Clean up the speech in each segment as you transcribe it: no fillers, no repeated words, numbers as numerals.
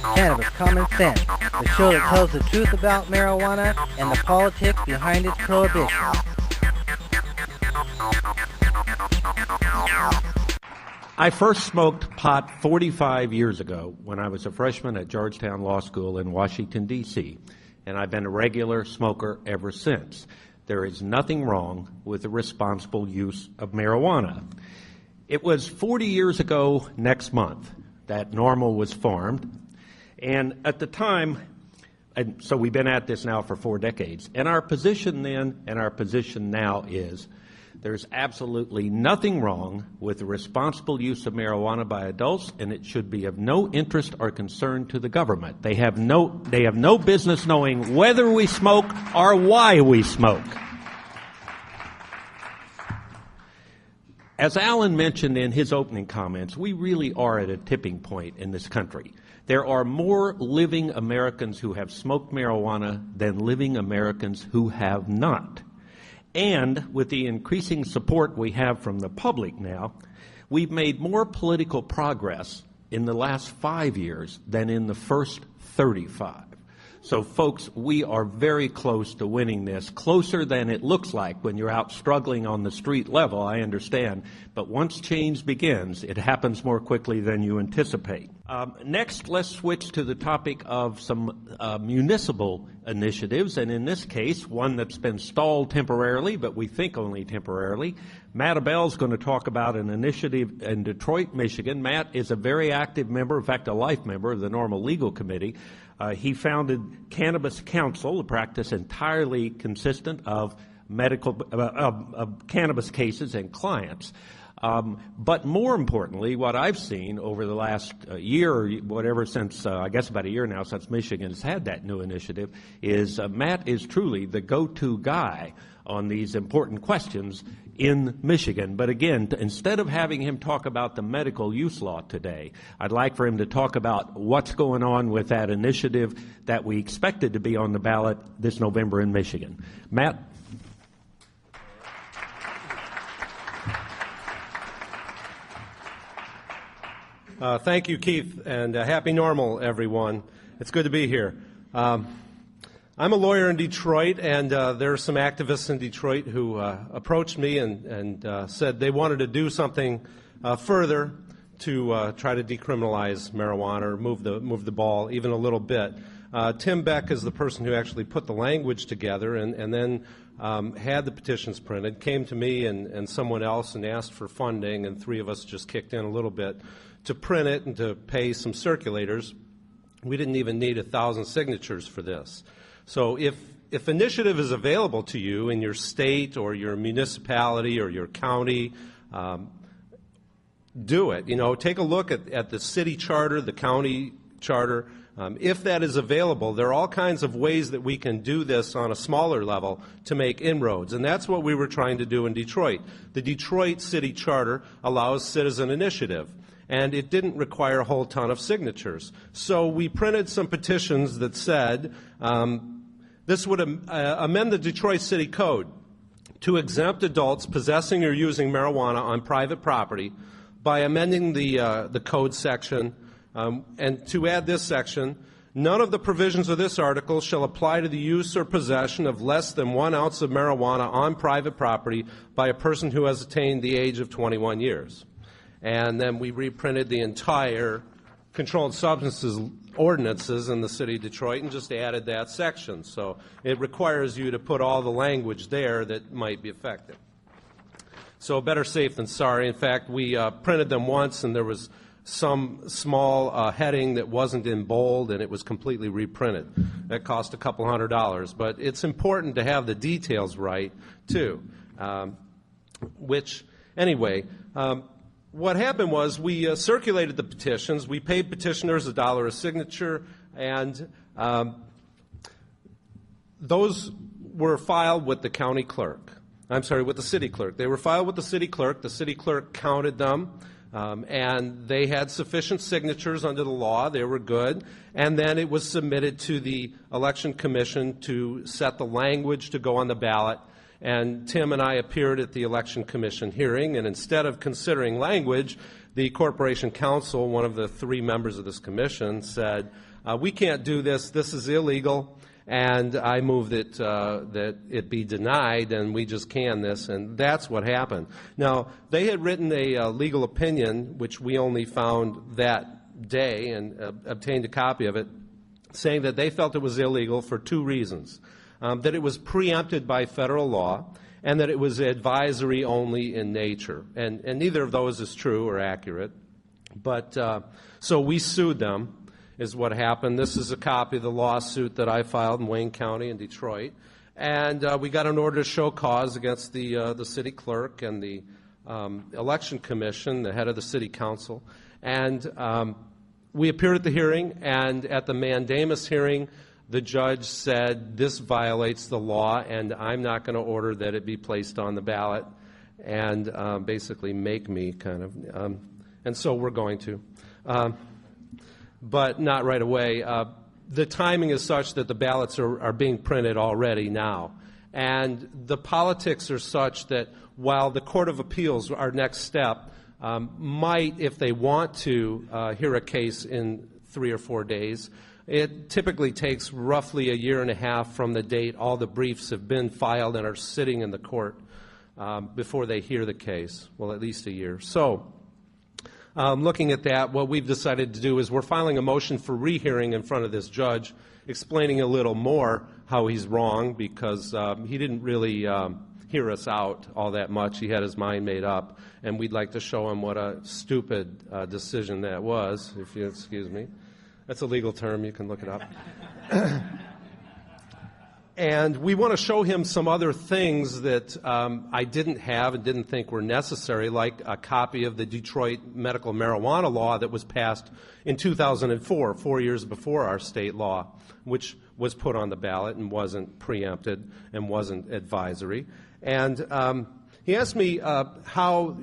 Cannabis Common Sense, the show that tells the truth about marijuana and the politics behind its prohibition. I first smoked pot 45 years ago when I was a freshman at Georgetown Law School in Washington, D.C., and I've been a regular smoker ever since. There is nothing wrong with the responsible use of marijuana. It was 40 years ago next month that NORML was formed, and at the time, and so we've been at this now for 4 decades, and our position then and our position now is there's absolutely nothing wrong with the responsible use of marijuana by adults, and it should be of no interest or concern to the government. They have no business knowing whether we smoke or why we smoke. As Alan mentioned in his opening comments, we really are at a tipping point in this country. There are more living Americans who have smoked marijuana than living Americans who have not. And with the increasing support we have from the public now, we've made more political progress in the last 5 years than in the first 35. So, folks, we are very close to winning this, closer than it looks like when you're out struggling on the street level, I understand. But once change begins, it happens more quickly than you anticipate. Next, let's switch to the topic of some municipal initiatives, and in this case, one that's been stalled temporarily, but we think only temporarily. Matt Abell's going to talk about an initiative in Detroit, Michigan. Matt is a very active member, in fact, a life member of the NORML Legal Committee. He founded Cannabis Council, a practice entirely consistent of cannabis cases and clients. But more importantly, what I've seen over the last year or whatever since, I guess about a year now since Michigan has had that new initiative, is Matt is truly the go-to guy on these important questions in Michigan. But again, instead of having him talk about the medical use law today, I'd like for him to talk about what's going on with that initiative that we expected to be on the ballot this November in Michigan. Matt? Thank you, Keith, and happy NORML, everyone. It's good to be here. I'm a lawyer in Detroit, and there are some activists in Detroit who approached me and said they wanted to do something further to try to decriminalize marijuana or move the ball even a little bit. Tim Beck is the person who actually put the language together and then had the petitions printed, came to me and someone else and asked for funding, and 3 of us just kicked in a little bit to print it and to pay some circulators. We didn't even need 1,000 signatures for this. So if initiative is available to you in your state or your municipality or your county, do it. Take a look at the city charter, the county charter. If that is available, there are all kinds of ways that we can do this on a smaller level to make inroads, and that's what we were trying to do in Detroit. The Detroit City Charter allows citizen initiative, and it didn't require a whole ton of signatures. So we printed some petitions that said this would amend the Detroit City Code to exempt adults possessing or using marijuana on private property by amending the code section and to add this section: none of the provisions of this article shall apply to the use or possession of less than 1 ounce of marijuana on private property by a person who has attained the age of 21 years. And then we reprinted the entire controlled substances ordinances in the city of Detroit and just added that section. So it requires you to put all the language there that might be effective. So better safe than sorry. In fact, we printed them once and there was some small heading that wasn't in bold and it was completely reprinted. That cost a couple $100. But it's important to have the details right, too. What happened was we circulated the petitions. We paid petitioners $1 a signature, and those were filed with the county clerk. With the city clerk. They were filed with the city clerk. The city clerk counted them, and they had sufficient signatures under the law. They were good. And then it was submitted to the Election Commission to set the language to go on the ballot. And Tim and I appeared at the Election Commission hearing, and instead of considering language, the Corporation Counsel, one of the 3 members of this commission, said, we can't do this, this is illegal, and I move that it be denied, and we just can this, and that's what happened. Now, they had written a legal opinion, which we only found that day and obtained a copy of it, saying that they felt it was illegal for 2 reasons. That it was preempted by federal law, and that it was advisory only in nature. And neither of those is true or accurate. But so we sued them, is what happened. This is a copy of the lawsuit that I filed in Wayne County in Detroit. And we got an order to show cause against the city clerk and the election commission, the head of the city council. And we appeared at the hearing, and at the mandamus hearing, the judge said, this violates the law, and I'm not going to order that it be placed on the ballot, and basically make me kind of. And so we're going to. But not right away. The timing is such that the ballots are being printed already now. And the politics are such that while the Court of Appeals, our next step, might, if they want to, hear a case in 3 or 4 days, it typically takes roughly 1.5 years from the date all the briefs have been filed and are sitting in the court before they hear the case. Well, at least 1 year. So, looking at that, what we've decided to do is we're filing a motion for rehearing in front of this judge, explaining a little more how he's wrong, because he didn't really hear us out all that much. He had his mind made up, and we'd like to show him what a stupid decision that was, if you excuse me. That's a legal term. You can look it up. And we want to show him some other things that I didn't have and didn't think were necessary, like a copy of the Detroit medical marijuana law that was passed in 2004, 4 years before our state law, which was put on the ballot and wasn't preempted and wasn't advisory. And he asked me how,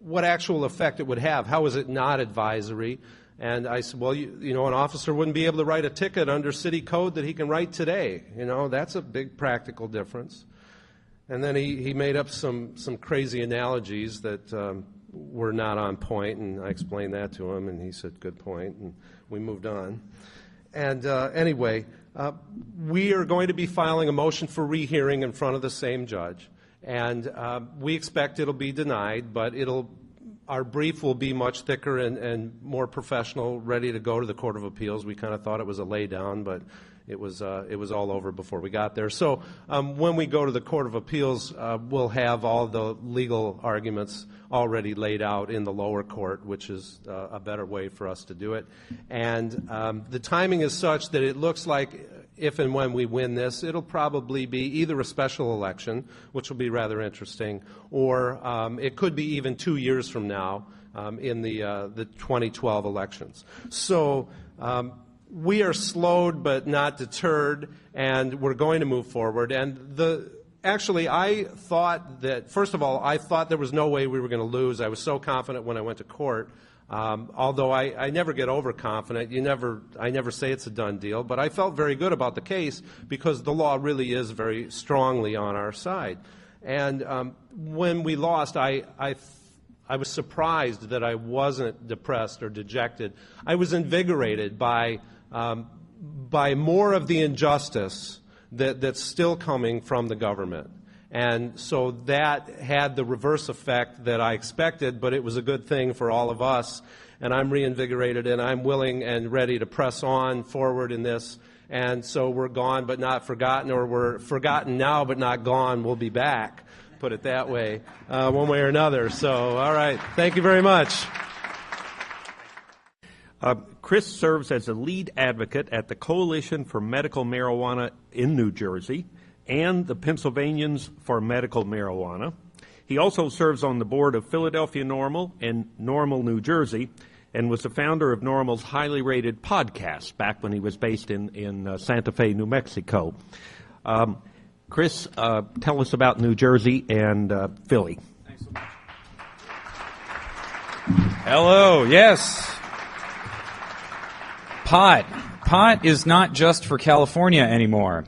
what actual effect it would have. How is it not advisory? And I said, well, an officer wouldn't be able to write a ticket under city code that he can write today. That's a big practical difference. And then he made up some crazy analogies that were not on point, and I explained that to him, and he said, good point, and we moved on. And anyway, we are going to be filing a motion for rehearing in front of the same judge. And we expect it'll be denied, but our brief will be much thicker and more professional, ready to go to the Court of Appeals. We kind of thought it was a lay down, but it was all over before we got there. So when we go to the Court of Appeals, we'll have all the legal arguments already laid out in the lower court, which is a better way for us to do it. And the timing is such that it looks like if and when we win this, it'll probably be either a special election, which will be rather interesting, or it could be even 2 years from now in the 2012 elections. So we are slowed but not deterred, and we're going to move forward. And actually, I thought that, first of all, I thought there was no way we were going to lose. I was so confident when I went to court. Although I never get overconfident, I never say it's a done deal, but I felt very good about the case because the law really is very strongly on our side. And when we lost, I was surprised that I wasn't depressed or dejected. I was invigorated by more of the injustice that's still coming from the government. And so that had the reverse effect that I expected, but it was a good thing for all of us. And I'm reinvigorated, and I'm willing and ready to press on forward in this. And so we're gone but not forgotten, or we're forgotten now but not gone. We'll be back, put it that way, one way or another. So, all right. Thank you very much. Chris serves as a lead advocate at the Coalition for Medical Marijuana in New Jersey and the Pennsylvanians for Medical Marijuana. He also serves on the board of Philadelphia Normal and Normal, New Jersey, and was the founder of Normal's highly rated podcast back when he was based in Santa Fe, New Mexico. Chris, tell us about New Jersey and Philly. Thanks so much. Hello, yes. Pot is not just for California anymore.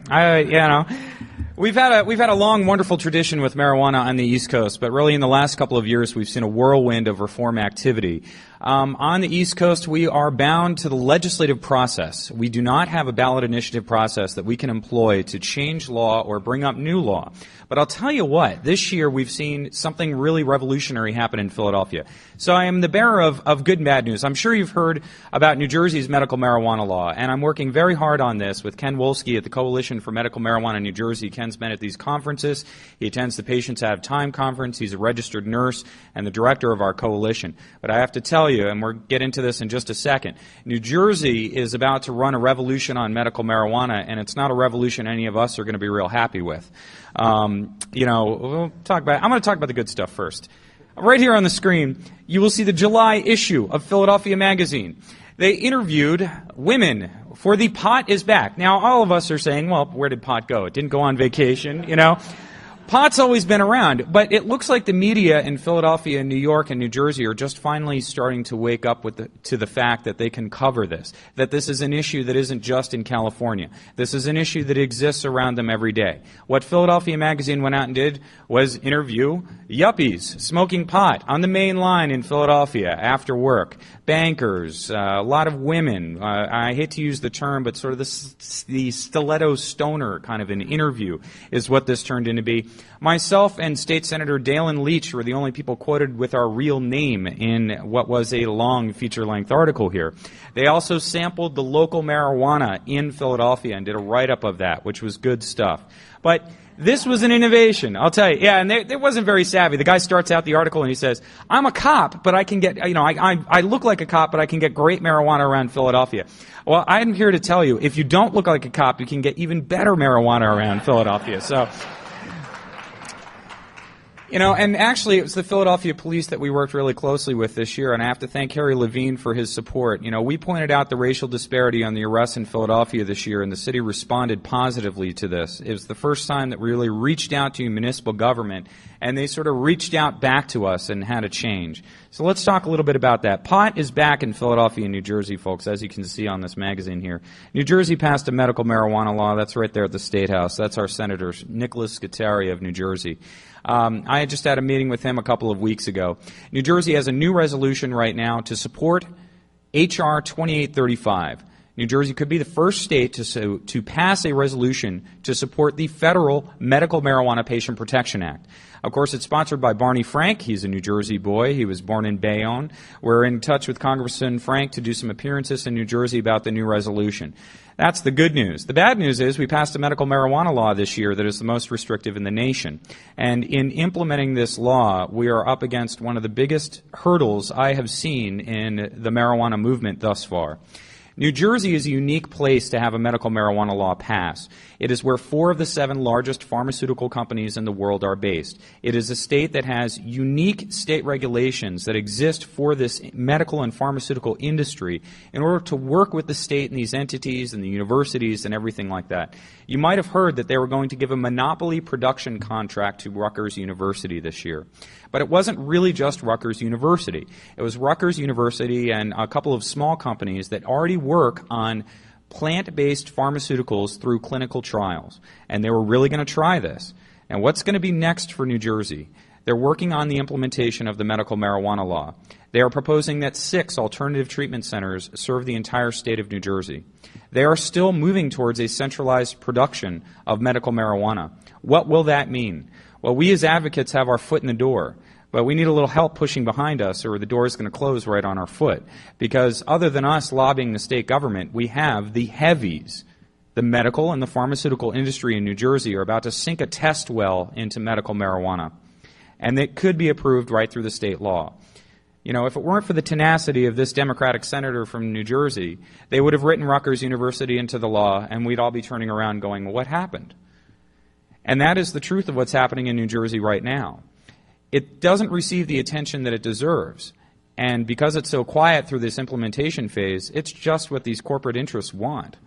We've had a long, wonderful tradition with marijuana on the East Coast, but really in the last couple of years we've seen a whirlwind of reform activity. On the East Coast, we are bound to the legislative process. We do not have a ballot initiative process that we can employ to change law or bring up new law. But I'll tell you what, this year we've seen something really revolutionary happen in Philadelphia. So I am the bearer of good and bad news. I'm sure you've heard about New Jersey's medical marijuana law, and I'm working very hard on this with Ken Wolski at the Coalition for Medical Marijuana in New Jersey. Ken's been at these conferences. He attends the Patients Out of Time conference. He's a registered nurse and the director of our coalition. But I have to tell you, and we'll get into this in just a second, New Jersey is about to run a revolution on medical marijuana, and it's not a revolution any of us are going to be real happy with. I'm going to talk about the good stuff first. Right here on the screen, you will see the July issue of Philadelphia Magazine. They interviewed women for the Pot is Back. Now, all of us are saying, well, where did pot go? It didn't go on vacation, Pot's always been around, but it looks like the media in Philadelphia and New York and New Jersey are just finally starting to wake up to the fact that they can cover this, that this is an issue that isn't just in California. This is an issue that exists around them every day. What Philadelphia Magazine went out and did was interview yuppies smoking pot on the main line in Philadelphia after work, bankers, a lot of women. I hate to use the term, but sort of the stiletto stoner kind of an interview is what this turned into be. Myself and State Senator Dalen Leach were the only people quoted with our real name in what was a long feature-length article here. They also sampled the local marijuana in Philadelphia and did a write-up of that, which was good stuff. But this was an innovation, I'll tell you. Yeah, and it wasn't very savvy. The guy starts out the article and he says, I'm a cop, but I can get, I look like a cop, but I can get great marijuana around Philadelphia. Well, I'm here to tell you, if you don't look like a cop, you can get even better marijuana around Philadelphia. So, and actually it was the Philadelphia police that we worked really closely with this year, and I have to thank Harry Levine for his support. We pointed out the racial disparity on the arrests in Philadelphia this year, and the city responded positively to this. It was the first time that we really reached out to municipal government, and they sort of reached out back to us and had a change. So let's talk a little bit about that. Pot is back in Philadelphia and New Jersey, folks, as you can see on this magazine here. New Jersey passed a medical marijuana law. That's right there at the State House. That's our Senator Nicholas Scutari of New Jersey. I had just had a meeting with him a couple of weeks ago. New Jersey has a new resolution right now to support H.R. 2835. New Jersey could be the first state to pass a resolution to support the federal Medical Marijuana Patient Protection Act. Of course, it's sponsored by Barney Frank. He's a New Jersey boy. He was born in Bayonne. We're in touch with Congressman Frank to do some appearances in New Jersey about the new resolution. That's the good news. The bad news is we passed a medical marijuana law this year that is the most restrictive in the nation. And in implementing this law, we are up against one of the biggest hurdles I have seen in the marijuana movement thus far. New Jersey is a unique place to have a medical marijuana law pass. It is where 4 of the 7 largest pharmaceutical companies in the world are based. It is a state that has unique state regulations that exist for this medical and pharmaceutical industry in order to work with the state and these entities and the universities and everything like that. You might have heard that they were going to give a monopoly production contract to Rutgers University this year. But it wasn't really just Rutgers University. It was Rutgers University and a couple of small companies that already work on plant-based pharmaceuticals through clinical trials. And they were really going to try this. And what's going to be next for New Jersey? They're working on the implementation of the medical marijuana law. They are proposing that 6 alternative treatment centers serve the entire state of New Jersey. They are still moving towards a centralized production of medical marijuana. What will that mean? Well, we as advocates have our foot in the door, but we need a little help pushing behind us or the door is going to close right on our foot. Because other than us lobbying the state government, we have the heavies. The medical and the pharmaceutical industry in New Jersey are about to sink a test well into medical marijuana. And it could be approved right through the state law. If it weren't for the tenacity of this Democratic senator from New Jersey, they would have written Rutgers University into the law, and we'd all be turning around going, well, what happened? And that is the truth of what's happening in New Jersey right now. It doesn't receive the attention that it deserves. And because it's so quiet through this implementation phase, it's just what these corporate interests want.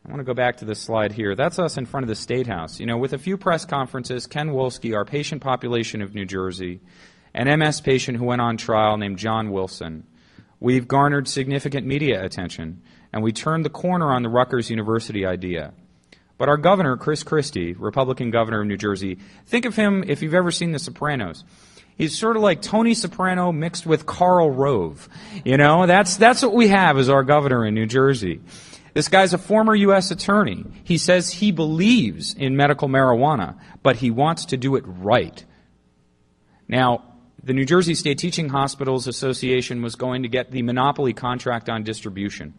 I want to go back to this slide here. That's us in front of the State House. With a few press conferences, Ken Wolski, our patient population of New Jersey, an MS patient who went on trial named John Wilson. We've garnered significant media attention, and we turned the corner on the Rutgers University idea. But our governor, Chris Christie, Republican governor of New Jersey, think of him if you've ever seen The Sopranos. He's sort of like Tony Soprano mixed with Karl Rove. You know, that's what we have as our governor in New Jersey. This guy's a former U.S. attorney. He says he believes in medical marijuana, but he wants to do it right. Now, the New Jersey State Teaching Hospitals Association was going to get the monopoly contract on distribution.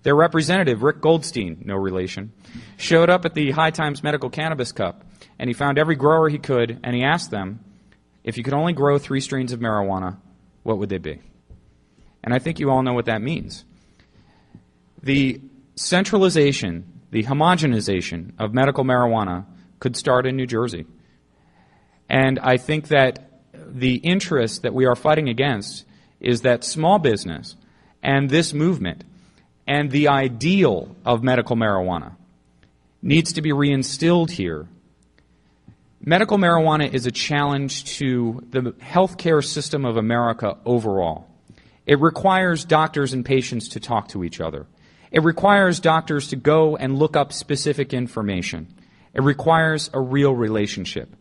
Their representative, Rick Goldstein, no relation, showed up at the High Times Medical Cannabis Cup, and he found every grower he could, and he asked them, if you could only grow 3 strains of marijuana, what would they be? And I think you all know what that means. The centralization, the homogenization of medical marijuana could start in New Jersey. And I think that the interest that we are fighting against is that small business and this movement and the ideal of medical marijuana needs to be reinstilled here. Medical marijuana is a challenge to the healthcare system of America overall. It requires doctors and patients to talk to each other. It requires doctors to go and look up specific information. It requires a real relationship.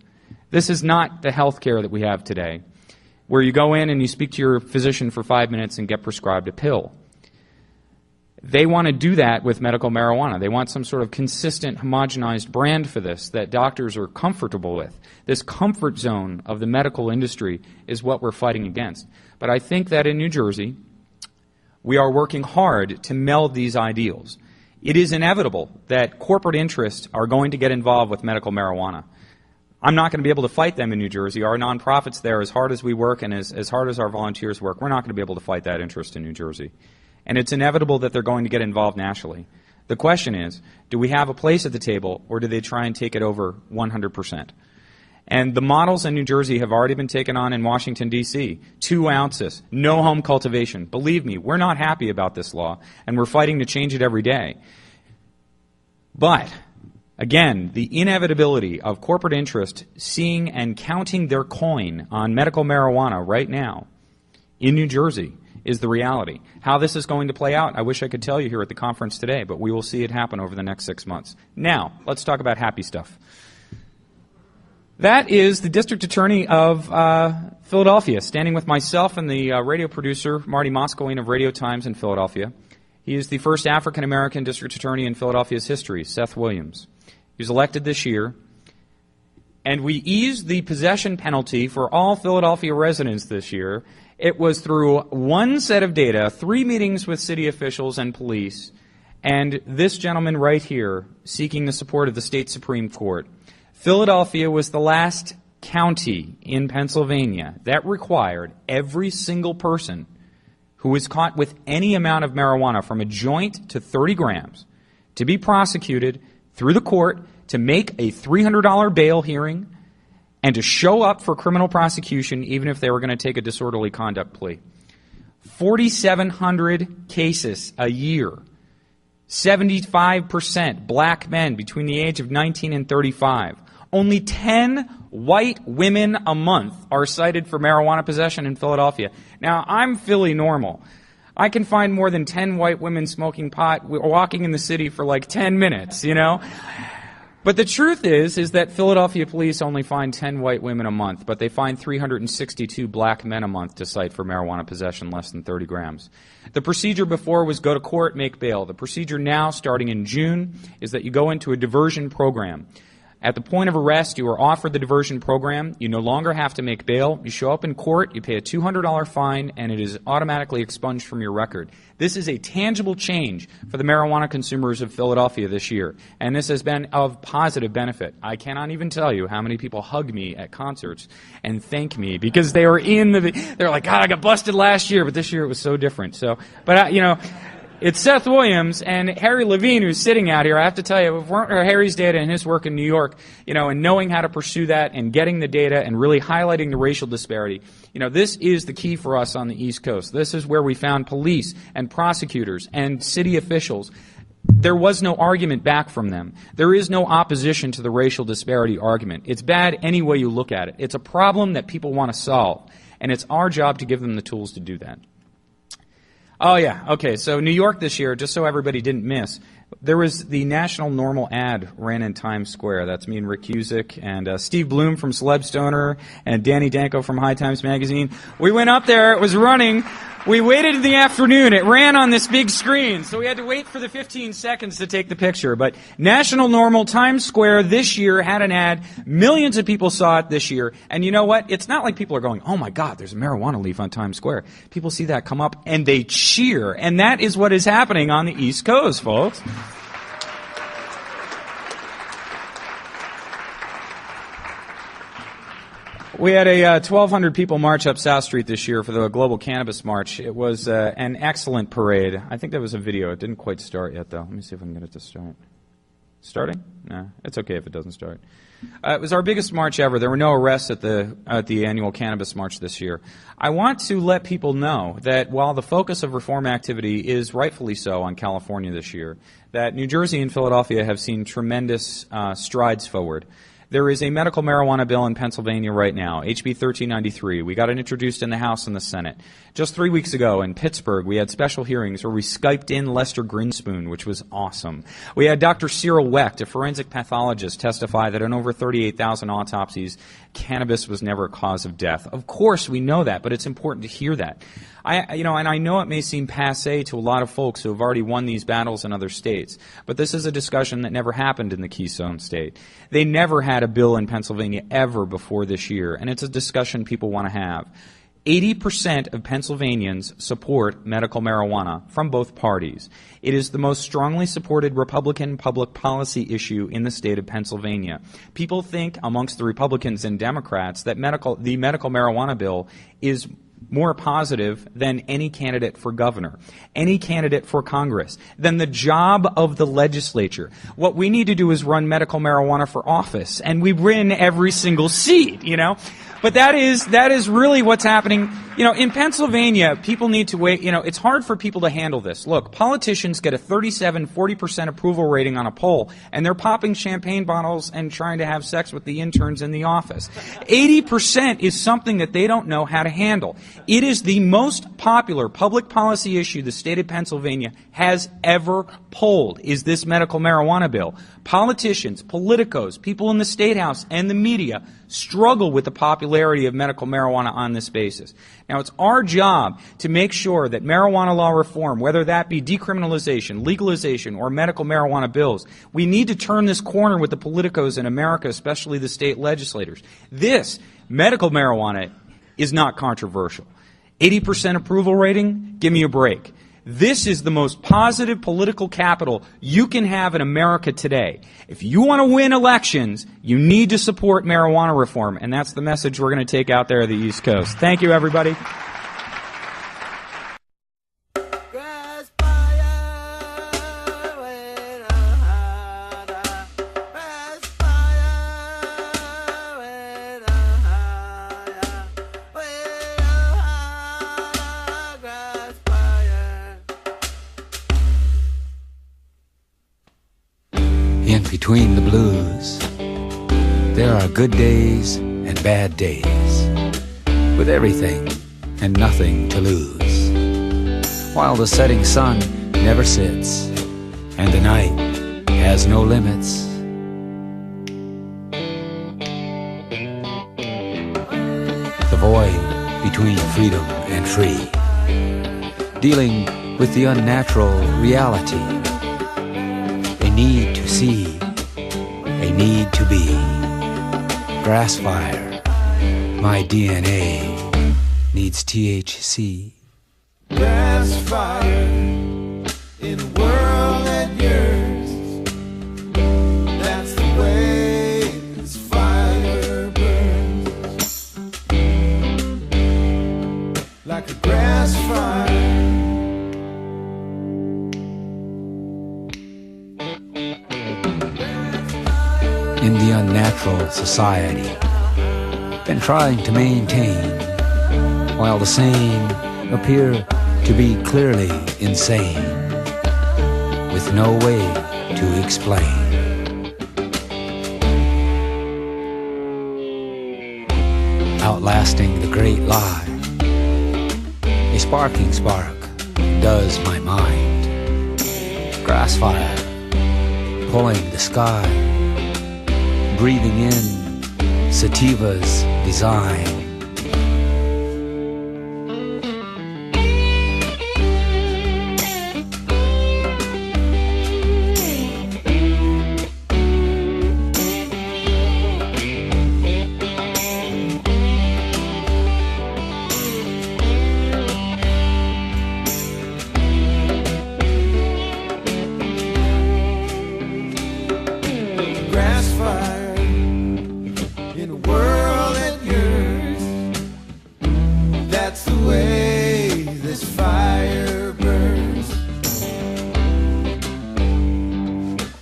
This is not the healthcare that we have today, where you go in and you speak to your physician for 5 minutes and get prescribed a pill. They want to do that with medical marijuana. They want some sort of consistent, homogenized brand for this that doctors are comfortable with. This comfort zone of the medical industry is what we're fighting against. But I think that in New Jersey, we are working hard to meld these ideals. It is inevitable that corporate interests are going to get involved with medical marijuana. I'm not going to be able to fight them in New Jersey. Our nonprofits there, as hard as we work and as hard as our volunteers work, we're not going to be able to fight that interest in New Jersey. And it's inevitable that they're going to get involved nationally. The question is, do we have a place at the table, or do they try and take it over 100%? And the models in New Jersey have already been taken on in Washington, D.C. 2 ounces, no home cultivation. Believe me, we're not happy about this law, and we're fighting to change it every day. But, again, the inevitability of corporate interest seeing and counting their coin on medical marijuana right now in New Jersey is the reality. How this is going to play out, I wish I could tell you here at the conference today, but we will see it happen over the next 6 months. Now, let's talk about happy stuff. That is the District Attorney of Philadelphia, standing with myself and the radio producer, Marty Moskowine of Radio Times in Philadelphia. He is the first African-American District Attorney in Philadelphia's history, Seth Williams. He was elected this year, and we eased the possession penalty for all Philadelphia residents this year. It was through 1 set of data, 3 meetings with city officials and police, and this gentleman right here seeking the support of the state Supreme Court. Philadelphia was the last county in Pennsylvania that required every single person who was caught with any amount of marijuana from a joint to 30 grams to be prosecuted through the court, to make a $300 bail hearing, and to show up for criminal prosecution even if they were going to take a disorderly conduct plea. 4,700 cases a year. 75% black men between the age of 19 and 35. Only 10 white women a month are cited for marijuana possession in Philadelphia. Now, I'm Philly normal. I can find more than 10 white women smoking pot walking in the city for like 10 minutes, you know? But the truth is that Philadelphia police only find 10 white women a month, but they find 362 black men a month to cite for marijuana possession less than 30 grams. The procedure before was go to court, make bail. The procedure now, starting in June, is that you go into a diversion program. At the point of arrest, you are offered the diversion program. You no longer have to make bail. You show up in court, you pay a $200 fine, and it is automatically expunged from your record. This is a tangible change for the marijuana consumers of Philadelphia this year, and this has been of positive benefit. I cannot even tell you how many people hug me at concerts and thank me because they were they're like, God, I got busted last year, but this year it was so different. So, but it's Seth Williams and Harry Levine who's sitting out here. I have to tell you, if it weren't for Harry's data and his work in New York, and knowing how to pursue that and getting the data and really highlighting the racial disparity, this is the key for us on the East Coast. This is where we found police and prosecutors and city officials. There was no argument back from them. There is no opposition to the racial disparity argument. It's bad any way you look at it. It's a problem that people want to solve, and it's our job to give them the tools to do that. Oh, yeah. Okay, so New York this year, just so everybody didn't miss, there was the National Normal ad ran in Times Square. That's me and Rick Cusick and Steve Bloom from Celeb Stoner and Danny Danko from High Times Magazine. We went up there. It was running. We waited in the afternoon. It ran on this big screen, so we had to wait for the 15 seconds to take the picture. But National Normal Times Square this year had an ad. Millions of people saw it this year. And you know what? It's not like people are going, oh my God, there's a marijuana leaf on Times Square. People see that come up and they cheer. And that is what is happening on the East Coast, folks. We had a 1,200 people march up South Street this year for the Global Cannabis March. It was an excellent parade. I think there was a video. It didn't quite start yet, though. Let me see if I can get it to start. Starting? No, it's okay if it doesn't start. It was our biggest march ever. There were no arrests at the annual Cannabis March this year. I want to let people know that while the focus of reform activity is rightfully so on California this year, that New Jersey and Philadelphia have seen tremendous strides forward. There is a medical marijuana bill in Pennsylvania right now, HB 1393. We got it introduced in the House and the Senate. Just 3 weeks ago in Pittsburgh, we had special hearings where we Skyped in Lester Grinspoon, which was awesome. We had Dr. Cyril Wecht, a forensic pathologist, testify that in over 38,000 autopsies, cannabis was never a cause of death. Of course, we know that, but it's important to hear that. And I know it may seem passé to a lot of folks who have already won these battles in other states, but this is a discussion that never happened in the Keystone State. They never had a bill in Pennsylvania ever before this year, and it's a discussion people want to have. 80% of Pennsylvanians support medical marijuana from both parties. It is the most strongly supported Republican public policy issue in the state of Pennsylvania. People think amongst the Republicans and Democrats that the medical marijuana bill is more positive than any candidate for governor, any candidate for Congress, than the job of the legislature. What we need to do is run medical marijuana for office, and we win every single seat, you know. But that is really what's happening. You know, in Pennsylvania, people need to wait. You know, it's hard for people to handle this. Look, politicians get a 40% approval rating on a poll, and they're popping champagne bottles and trying to have sex with the interns in the office. 80% is something that they don't know how to handle. It is the most popular public policy issue the state of Pennsylvania has ever polled, is this medical marijuana bill. Politicians, politicos, people in the State House, and the media struggle with the popularity of medical marijuana on this basis. Now, it's our job to make sure that marijuana law reform, whether that be decriminalization, legalization, or medical marijuana bills, we need to turn this corner with the politicos in America, especially the state legislators. This, medical marijuana, is not controversial. 80% approval rating? Give me a break. This is the most positive political capital you can have in America today. If you want to win elections, you need to support marijuana reform, and that's the message we're going to take out there to the East Coast. Thank you, everybody. In between the blues, there are good days and bad days, with everything and nothing to lose. While the setting sun never sits, and the night has no limits. The void between freedom and free, dealing with the unnatural reality. A need to see, a need to be. Grass fire, my DNA needs THC. Grass fire in a world that yearns. That's the way this fire burns. Like a grass fire. In the unnatural society, been trying to maintain, while the sane appear to be clearly insane, with no way to explain. Outlasting the great lie, a sparking spark undoes my mind. Grass fire, pulling the sky, breathing in sativa's design. Grass fire in a world that yearns. That's the way this fire burns.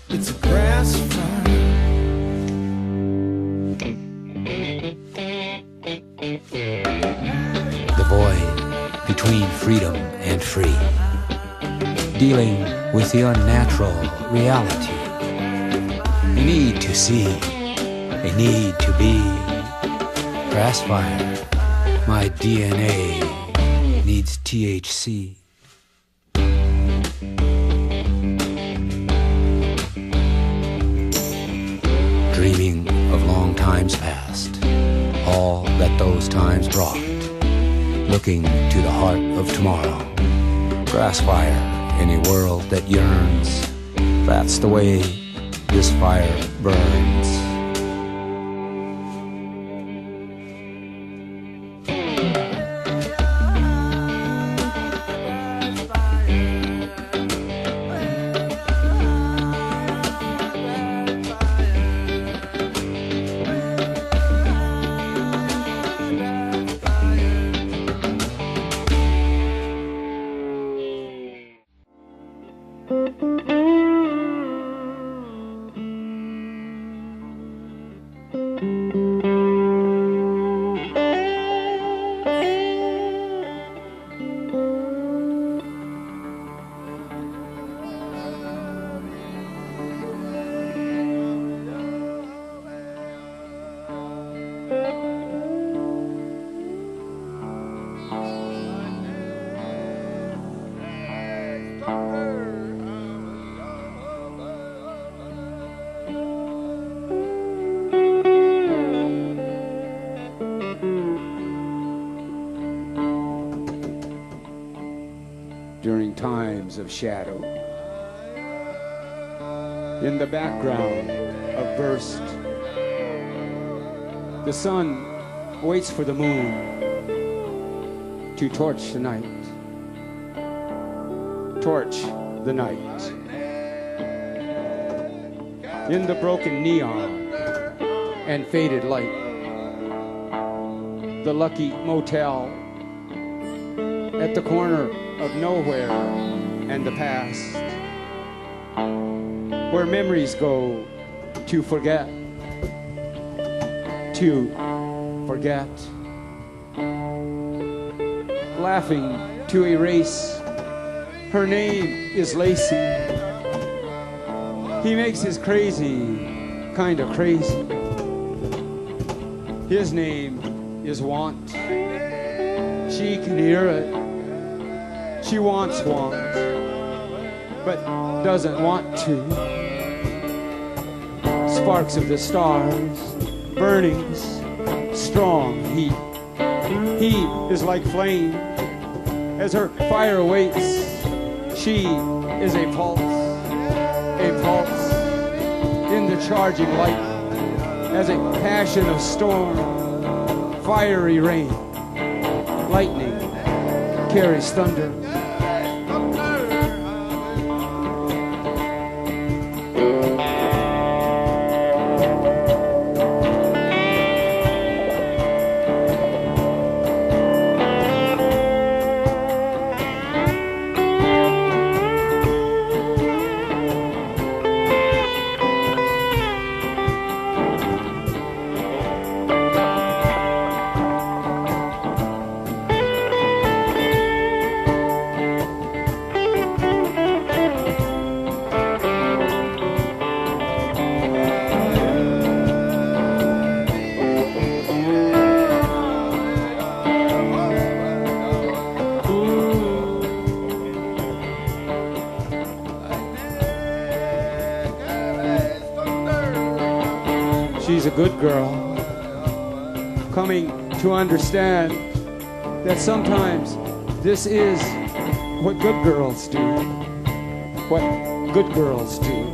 It's a grass fire. The void between freedom and free, dealing with the unnatural reality. A need to see, a need to be. Grass fire, my DNA needs THC. Dreaming of long times past, all that those times brought. Looking to the heart of tomorrow. Grass fire in a world that yearns. That's the way this fire burns. During times of shadow, in the background of burst, the sun waits for the moon to torch the night. Torch the night. In the broken neon and faded light, the lucky motel at the corner of nowhere and the past, where memories go to forget, laughing to erase. Her name is Lacey. He makes his crazy kinda crazy. His name is Want. She can hear it. She wants, but doesn't want to. Sparks of the stars, burnings, strong heat. He is like flame. As her fire waits, she is a pulse in the charging light. As a passion of storm, fiery rain, lightning carries thunder. She's a good girl, coming to understand that sometimes this is what good girls do, what good girls do.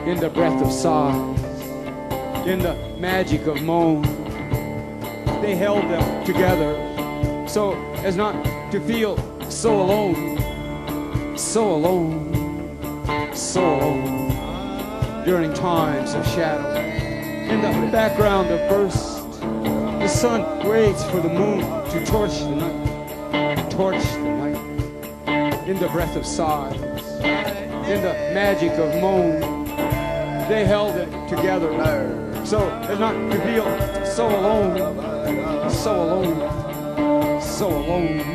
In the breath of sighs, in the magic of moan, they held them together so as not to feel so alone, so alone, so alone during times of shadow. In the background of burst, the sun waits for the moon to torch the night, torch the night. In the breath of sighs, in the magic of moan, they held it together so as not to feel so alone, so alone, so alone.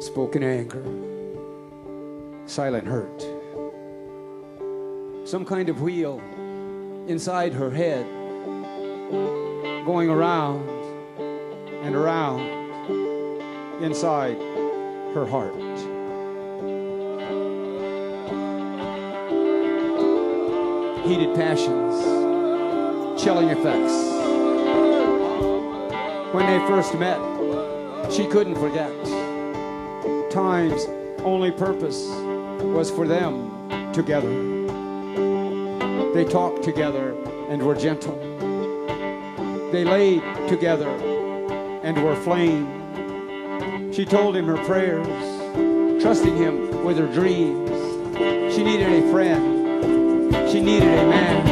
Spoken anger, silent hurt, some kind of wheel inside her head, going around and around inside her heart. Heated passions, chilling effects. When they first met, she couldn't forget. Time's only purpose was for them together. They talked together and were gentle. They laid together and were flame. She told him her prayers, trusting him with her dreams. She needed a friend. She needed a man.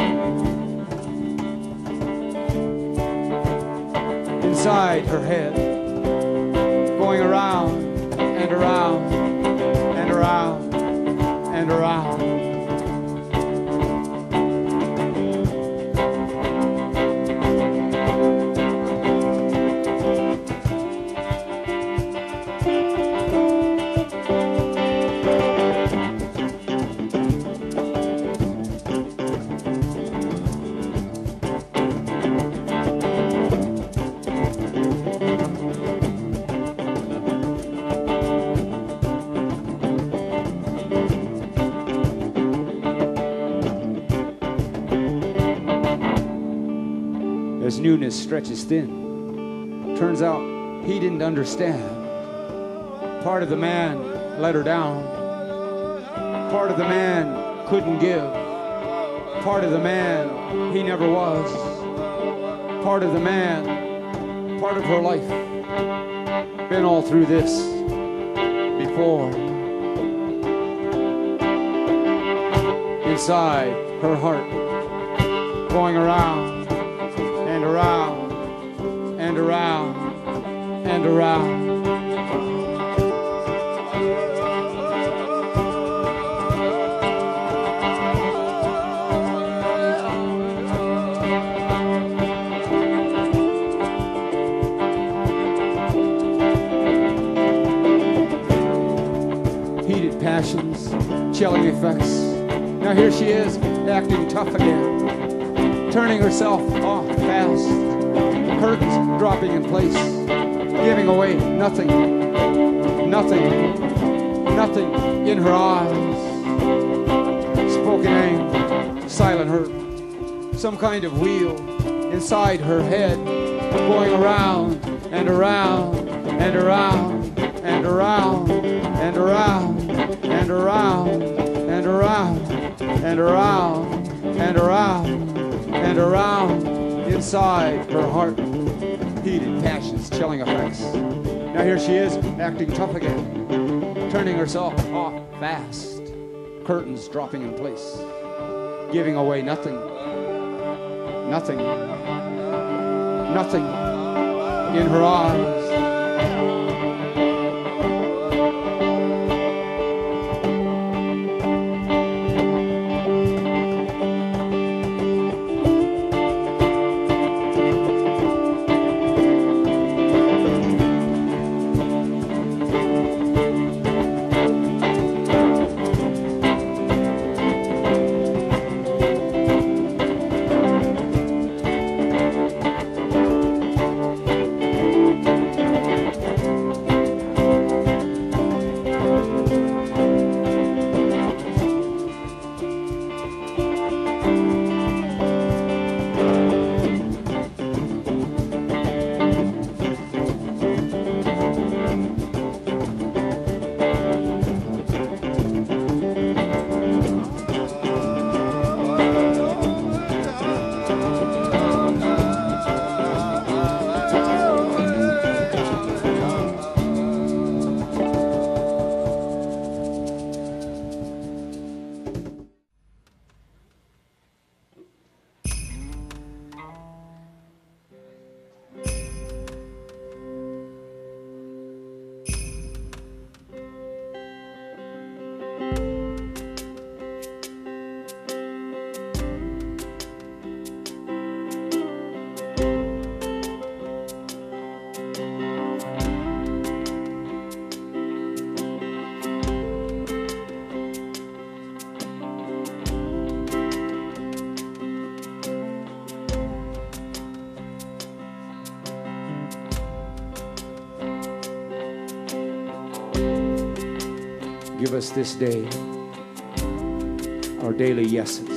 Inside her head, going around and around and around and around. As newness stretches thin, turns out he didn't understand. Part of the man let her down. Part of the man couldn't give. Part of the man he never was. Part of the man, part of her life. Been all through this before. Inside her heart, going around and around and around and around. Heated passions, chilling effects. Now here she is, acting tough again. Turning herself off fast, curtains dropping in place, giving away nothing, nothing, nothing in her eyes. Spoken anger, silent hurt, some kind of wheel inside her head, going around and around and around and around and around and around and around and around and around and around inside her heart. Heated passions, chilling effects. Now here she is, acting tough again. turning herself off fast, curtains dropping in place, giving away nothing, nothing, nothing in her eyes. Give us this day our daily yeses.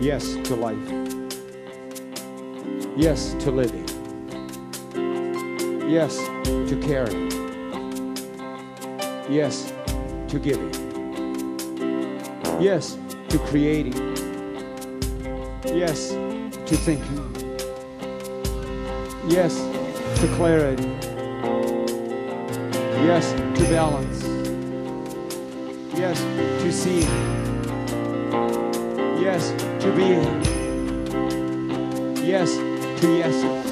Yes to life. Yes to living. Yes to caring. Yes to giving. Yes to creating. Yes to thinking. Yes to clarity. Yes to balance. Yes to seeing. Yes to being. Yes to yeses.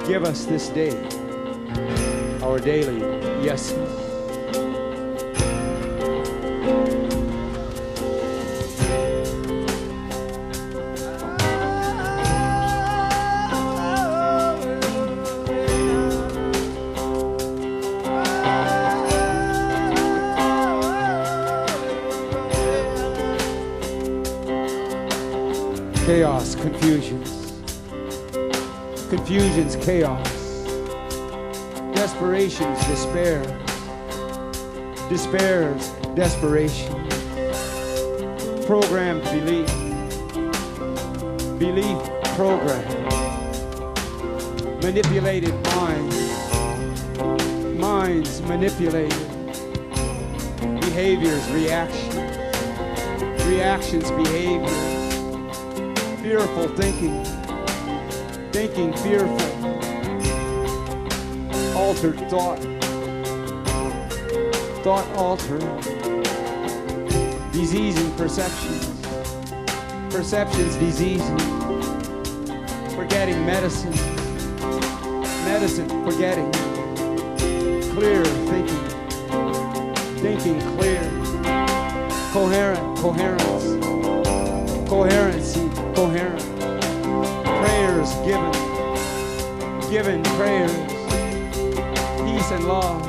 Give us this day our daily yeses. Chaos, confusions, chaos, desperations, despair, despairs, desperation, programmed belief, belief programmed, manipulated minds manipulated, behaviors, reactions, behaviors, fearful thinking fearful, altered thought altered, diseasing perceptions diseasing, forgetting medicine forgetting, clear thinking clear, coherency, prayers given prayers, peace and love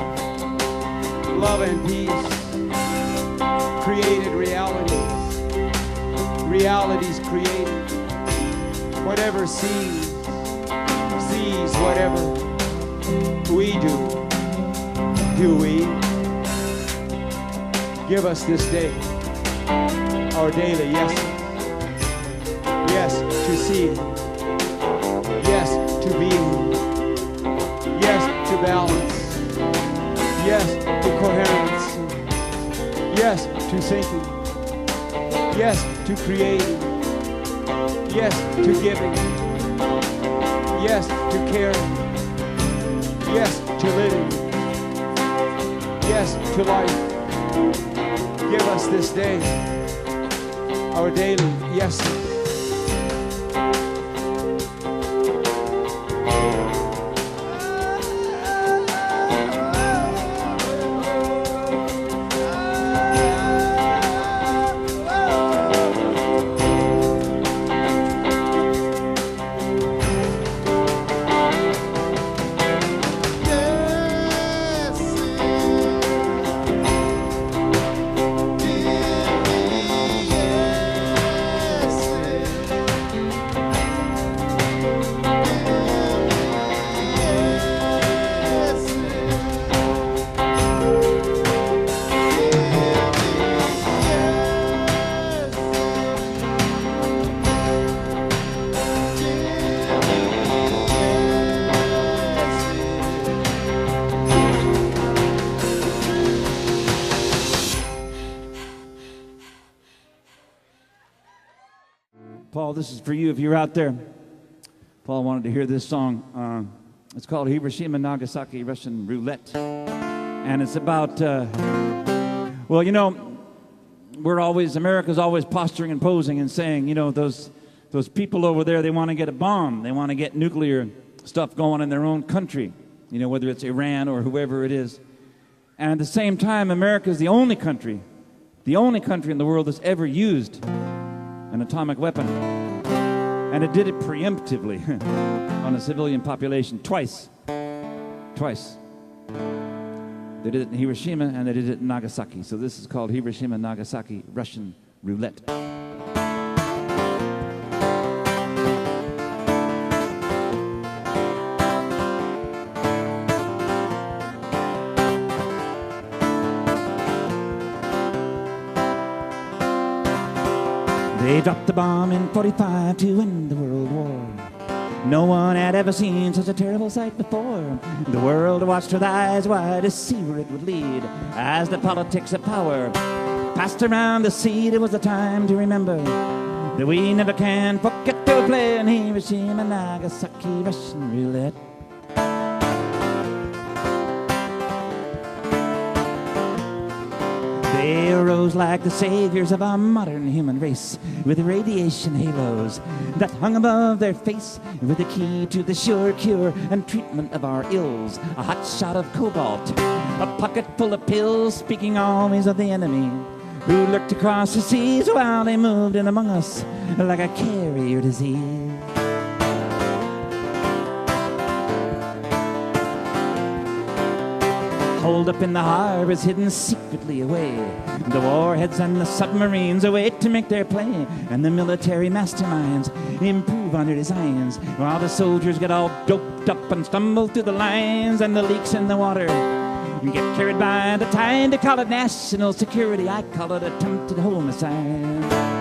and peace, created realities created, whatever sees whatever we do we? Give us this day our daily yeses. Yes to seeing. Yes to being. Yes to balance. Yes to coherence. Yes to thinking. Yes to creating. Yes to giving. Yes to caring. Yes to living. yes, to life. Give us this day our daily yeses. Paul, this is for you if you're out there. Paul wanted to hear this song. It's called Hiroshima Nagasaki Russian Roulette. And it's about, well, you know, America's always posturing and posing and saying, you know, those people over there, they want to get a bomb. They want to get nuclear stuff going in their own country, you know, whether it's Iran or whoever it is. And at the same time, America is the only country in the world that's ever used an atomic weapon. And it did it preemptively on a civilian population twice. Twice. They did it in Hiroshima and they did it in Nagasaki. So this is called Hiroshima Nagasaki Russian Roulette. They dropped the bomb in 45 to end the World War. No one had ever seen such a terrible sight before. The world watched with eyes wide to see where it would lead. As the politics of power passed around the seed, it was the time to remember that we never can forget to play in Hiroshima, Nagasaki, Russian roulette. They arose like the saviors of our modern human race, with radiation halos that hung above their face, with the key to the sure cure and treatment of our ills. A hot shot of cobalt, a pocket full of pills, speaking always of the enemy who lurked across the seas while they moved in among us like a carrier disease. Holed up in the harbors, hidden secretly away, the warheads and the submarines await to make their play, and the military masterminds improve on their designs, while the soldiers get all doped up and stumble through the lines, and the leaks in the water get carried by the tide. They call it national security, I call it attempted homicide.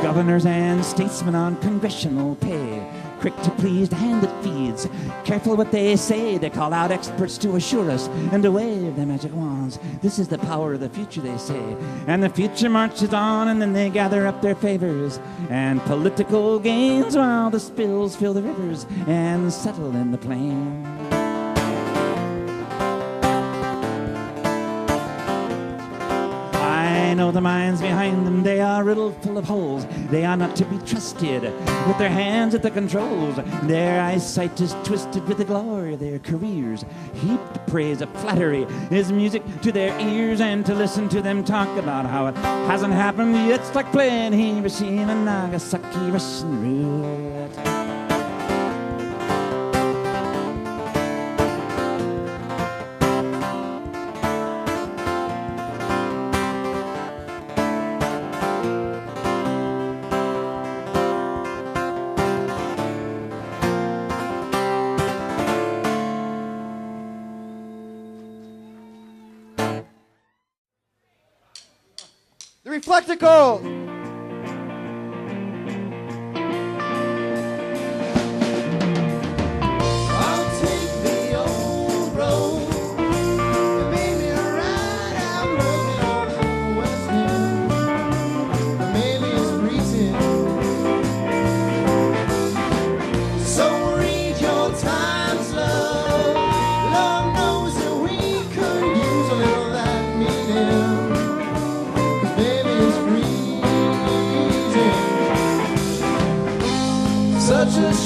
Governors and statesmen on congressional pay, quick to please the hand that feeds, careful what they say. They call out experts to assure us and to wave their magic wands. This is the power of the future, they say, and the future marches on, and then they gather up their favors and political gains while the spills fill the rivers and settle in the plain. I know the minds behind them, they are riddled full of holes. They are not to be trusted with their hands at the controls. Their eyesight is twisted with the glory of their careers. Heaped praise of flattery is music to their ears, and to listen to them talk about how it hasn't happened yet, it's like playing Hiroshima, Nagasaki, Russian roulette. The Reflectical! I'll take the old road, maybe ride out road.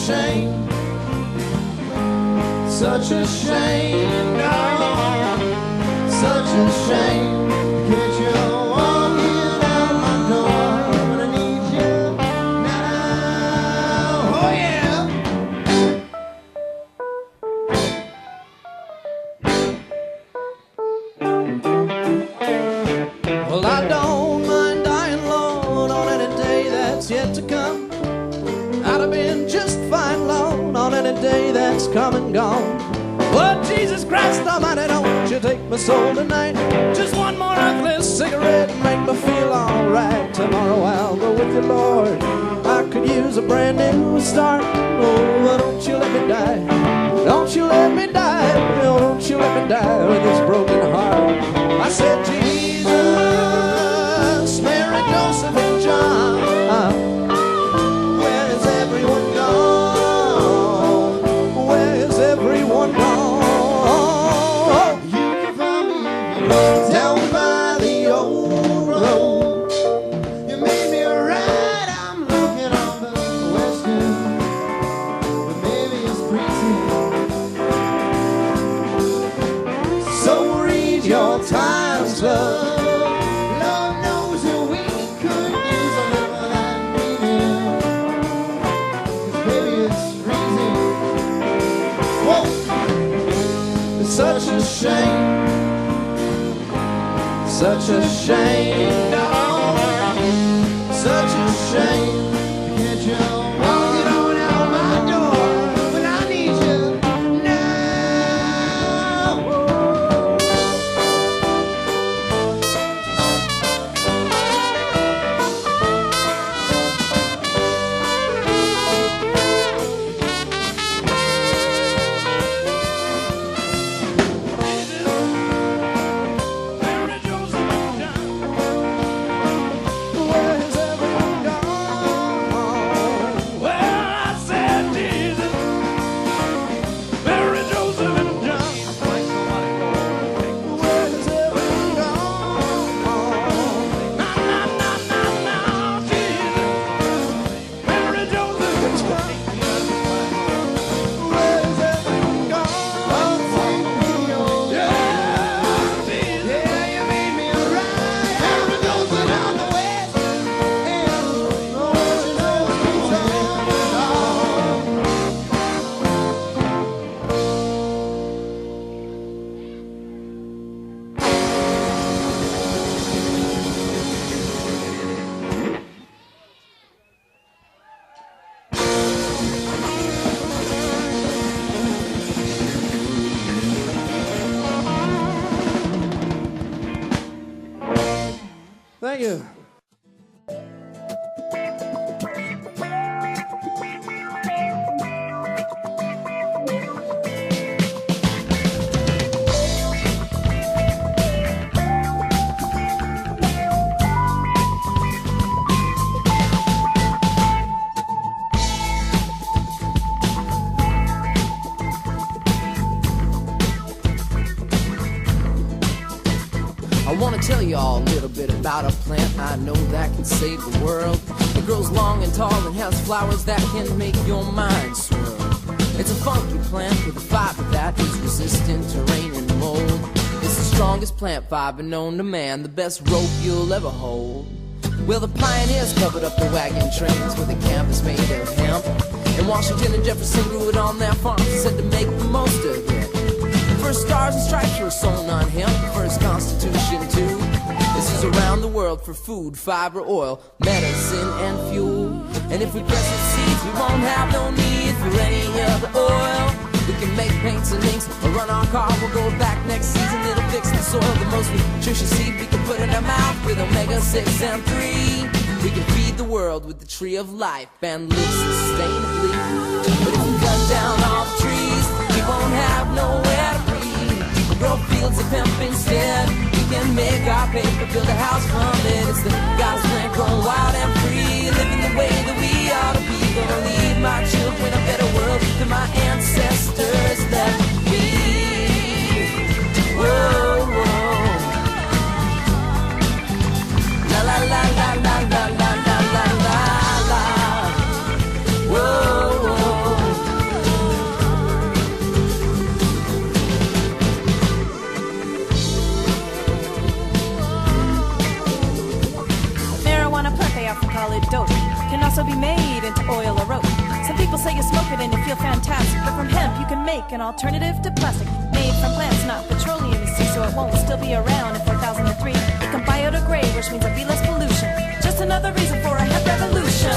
shame, such a shame, no, such a shame. Can't you walk in out my door when I need you now? Oh yeah. Well, I don't mind dying alone on any day that's yet to come. I'd have been just fine, Lord, on any day that's come and gone. Lord Jesus Christ Almighty, don't you take my soul tonight. Just one more ugly cigarette and make me feel alright. Tomorrow I'll go with you, Lord. I could use a brand new start. Oh, but don't you let me die. Don't you let me die. Oh, don't you let me die with this broken heart. I said, Jesus, Mary, Joseph, and John. Where's everyone gone? Where's everyone gone? You can find me down by the old road. You made me right. I'm looking on the west end, but maybe it's pretty. So read your Times, love. Lord knows that we could use a little of that reading. 'Cause baby, it's freezing. Whoa, it's such a shame, such a shame, no, such a shame. Can't you walk it on out my door when I need you now? Where's everyone gone? Well, I said Jesus, Mary, Joseph, and John. Where's everyone gone? Na, na, na, na, na, Jesus, Mary, Joseph, and John. Where's everyone gone? Yeah, Jesus. Yeah, you made me right. Mary, Joseph, on the west. Thank you. I want to tell you all a little bit about a plant I know that can save the world. It grows long and tall and has flowers that can make your mind swirl. It's a funky plant with a fiber that is resistant to rain and mold. It's the strongest plant fiber known to man, the best rope you'll ever hold. Well, the pioneers covered up the wagon trains with a canvas made of hemp. And Washington and Jefferson grew it on their farms and said to make the most of it. The first stars and stripes were sewn on hemp, the first Constitution too. This is around the world for food, fiber, oil, medicine, and fuel. And if we press its seeds, we won't have no need for any other oil. We can make paints and inks, or run our car, we'll go back next season. It'll fix the soil, the most nutritious seed we can put in our mouth with omega-6 and 3. We can feed the world with the tree of life and live sustainably. But if we cut down all the trees, we won't have nowhere to breathe. We'll grow fields of hemp instead. We can make our paper, build a house from it. It's the God's plant grown wild and free, living the way that we ought to be. Gonna leave my children a better world than my ancestors left me. Whoa, whoa. La la la la la la la la la la. Whoa, whoa. make an alternative to plastic made from plants, not petroleum, you see, so it won't still be around in 4003. It can biodegrade, which means there'll be less pollution. Just another reason for a hemp revolution.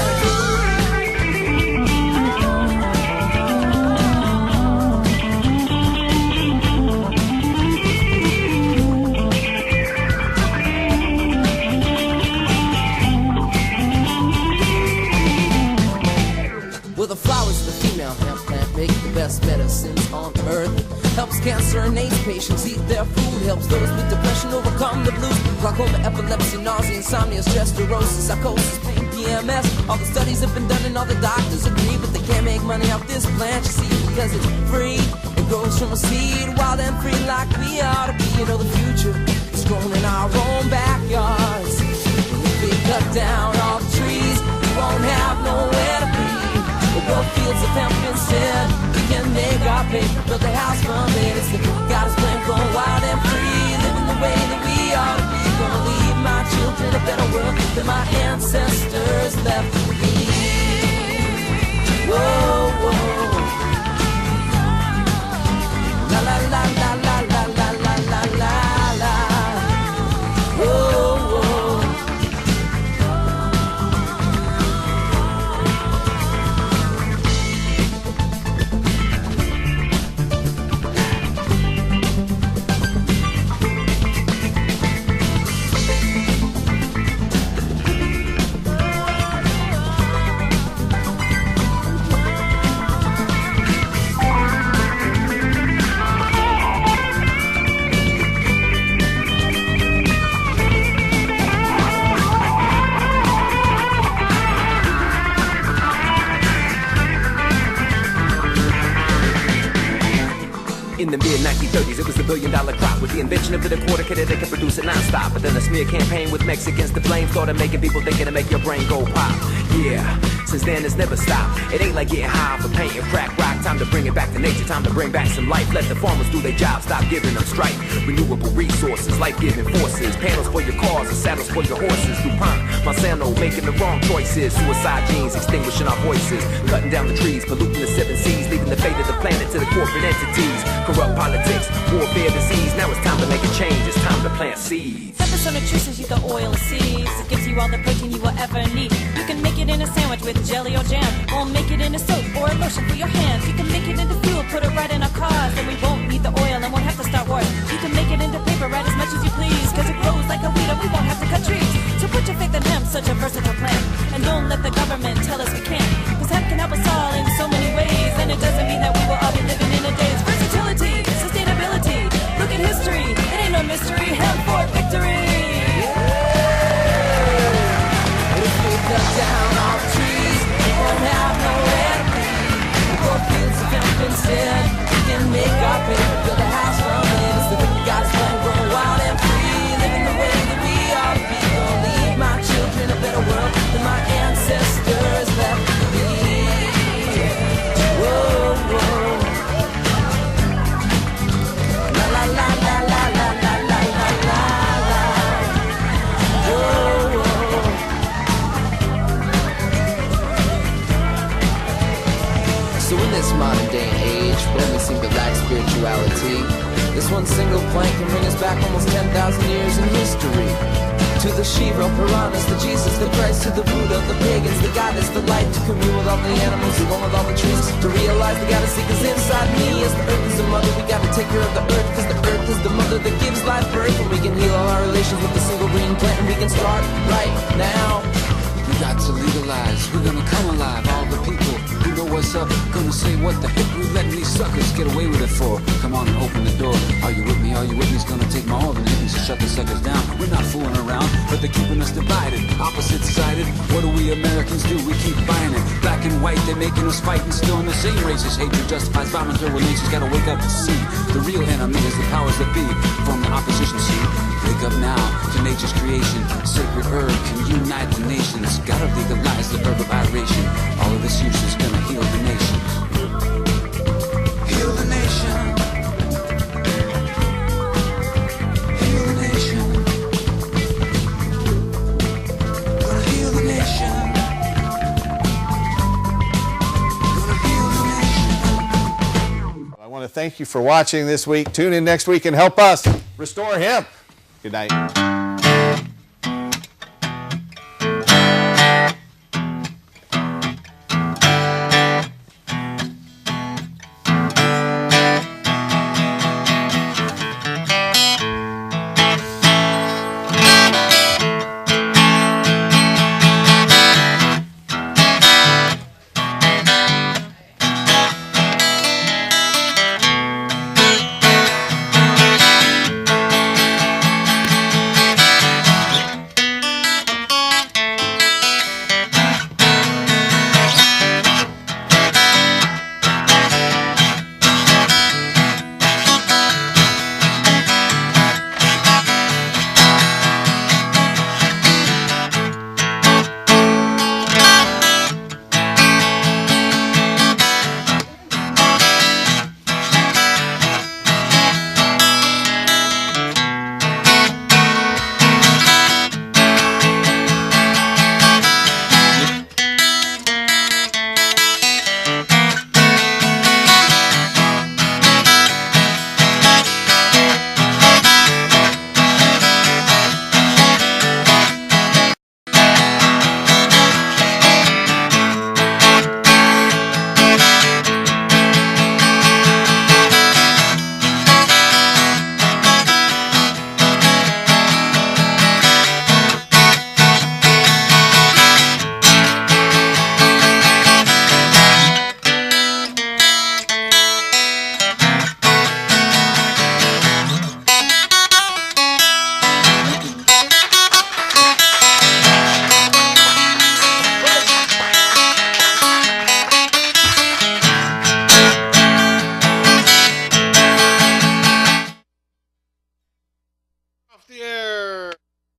Well, the flowers of the female hemp plant make the best medicines on earth. Helps cancer and AIDS patients eat their food. Helps those with depression overcome the blues. Glaucoma, epilepsy, nausea, insomnia, stress, neurosis, psychosis, pain, PMS. All the studies have been done and all the doctors agree, but they can't make money off this plant, you see, because it's free. It grows from a seed, wild and free like we ought to be. You know the future is grown in our own backyards. If we cut down all the trees, we won't have nowhere to be. We'll grow fields of hemp instead. We can make our paper, build a house from it. It's the God's plan, growing wild and free, living the way that we ought to be. Gonna leave my children a better world than my ancestors left me. Whoa, whoa. La la la la la la la la la la la. Whoa, whoa. In the mid-1930s, it was the billion-dollar crop. With the invention of the decorder, they could produce it non-stop. But then a smear campaign with Mexicans to blame started making people thinking to make your brain go pop. Yeah, since then it's never stopped. It ain't like getting high for paint and crack rock. Time to bring it back to nature, time to bring back some life. Let the farmers do their job, stop giving them strife. Renewable resources, life-giving forces. Panels for your cars and saddles for your horses. DuPont, Monsanto, making the wrong choices. Suicide genes, extinguishing our voices. Cutting down the trees, polluting the 7 seas. Leaving the fate of the planet to the corporate entities. Corrupt politics, warfare, disease. Now it's time to make a change. It's time to plant seeds. Pepper nutritious, you the oil seeds. It gives you all the protein you will ever need. You can make it in a sandwich with jelly or jam, or make it in a soap or a lotion for your hands. You can make it into fuel, put it right in our cars, then we won't need the oil and won't have to start wars. You can make it into paper, right, as much as you please, cause it grows like a weed and we won't have to cut trees. So put your faith in hemp, such a versatile plant, and don't let the government tell us we can't, cause hemp can help us all in so many ways, and it doesn't mean that we will all be living in a daze. Versatility, sustainability, look at history, it ain't no mystery, hemp for victory. If we cut down all the trees, we won't have nowhere to be. We'll grow fields of hemp instead. We can make our paper, build a house from it. It's the God's plan, growing wild and free, living the way that we ought to be. Gonna leave my children a better world than my ancestors left me. Whoa, whoa. La la la la la la la la la la la. Whoa, whoa. So in this modern day and age, when we seem to lack spirituality, this one single plant can bring us back almost 10,000 years in history. To the Shiva, Piranhas, the Jesus, the Christ, to the Buddha, the pagans, the goddess, the light, to commune with all the animals, to roam with all the trees, to realize the gotta seek is inside me. As the earth is the mother, we gotta take care of the earth, cause the earth is the mother that gives life birth. And we can heal all our relations with a single green plant, and we can start right now. We got to legalize, we're gonna come alive. All the people who know what's up, gonna say what the heck we letting these suckers get away with it for. Come on and open the door. Are you with me? Are you with me? It's gonna take more than anything to shut the suckers down. We're not fooling around, but they're keeping us divided, opposite-sided. What do we Americans do? We keep buying it. Black and white, they're making us fight, and still in the same racist hatred justifies violence over nature's gotta wake up to see. The real enemy is the powers that be. From the opposition seat, wake up now to nature's creation. Sacred herb can unite the nations. Gotta legalize the herb of adoration. All of this use is gonna heal the nation. Heal the nation. Heal the nation. Gonna heal the nation. Gonna heal the nation. I want to thank you for watching this week. Tune in next week and help us restore hemp. Good night.